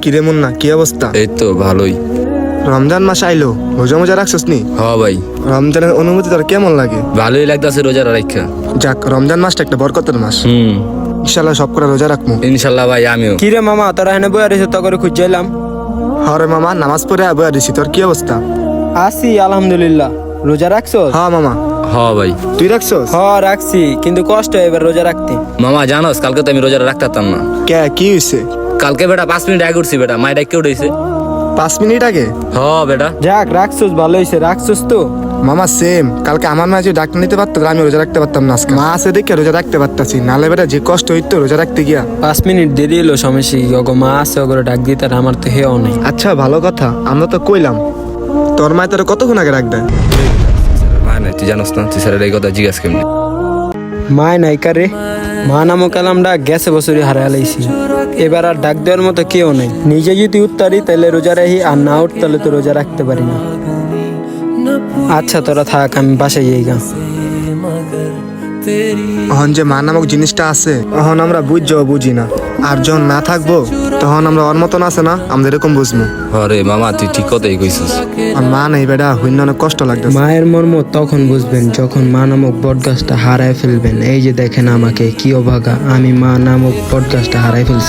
কিরে মুন্না, কি অবস্থা? এই তো ভালোই। রমজান মাস আইলো, রোজা মোজা রাখছস নি? ভাই রমজানের অনুভূতি তোর কেমন লাগে? ভালোই লাগতেছে রোজা রাখা। যাক, রমজান মাসটা একটা বরকতের মাস। ইনশাল্লাহ সব করে রোজা রাখবো। ইনশাল্লাহ ভাই, আমিও। কিরে মামা, তোরা এনে বইয়া রয়েছে, তো করে খুঁজছিলাম। হরে মামা, নামাজ পড়ে আবার দিছি। তোর কি অবস্থা? আসি আলহামদুলিল্লাহ। রোজা রাখছো? হ্যাঁ মামা। ভাই তুই রাখছস? রাখছি, কিন্তু কষ্ট এবার রোজা রাখতে। মামা জানোস, কালকে তো আমি রোজা রাখতাম না। কে, কি হয়েছে? কালকে বেটা 5 মিনিট আগে উঠছি বেটা, মায়ের ডাকে উঠেছে। 5 মিনিট আগে? বেটা। যাক, রাখছস ভালো হয়েছে। রাখছস তো? মামা সেম, কালকে আমার মা যে ডাক্তার নিতে পারতো, আমি রোজা রাখতে পারতাম না। আজকে মা আছে দেখে রোজা রাখতে পারতাছি, নালে বেটা যে কষ্ট হইতো রোজা রাখতে গিয়া। 5 মিনিট দেরি এলো, সমস্যা কি? ওগো মা আছে, ওগরে ডাক দিতে, আর আমার তো হেও নেই। আচ্ছা ভালো কথা, আমরা তো কইলাম। তোর মায় তোর কতক্ষণ আগে রাখ দেয়? মানে তুই জানোস না, তুই স্যারের এই কথা জিজ্ঞাস কেমনি? মায় নাই কারে, মা নামক কালামটা গেছে বছরই হারাই লাইছি। এবার আর ডাক দেওয়ার মতো কেউ নেই। নিজে যদি উঠতারি তাহলে রোজা রাখি, আর না উঠতালে তো রোজা রাখতে পারি না। আচ্ছা তোরা থাক, আমি বাসায় যাই গা। এখন যে মা নামক জিনিসটা আছে, এখন আমরা বুঝি না। আর যখন না থাকবো, তখন আমরা ওর মতন আছে না, আমরা এরকম বুঝবো। আরে মামা, তুই ঠিক কথাই কইছিস। আর মা নেই বেটা, হইন্য অনেক কষ্ট লাগতেছে। মায়ের মর্ম তখন বুঝবেন যখন মা নামক বটগাছটা হারায় ফেলবেন। এই যে দেখেন আমাকে, কি অভাগা, আমি মা নামক বটগাছটা হারাই ফেলছি।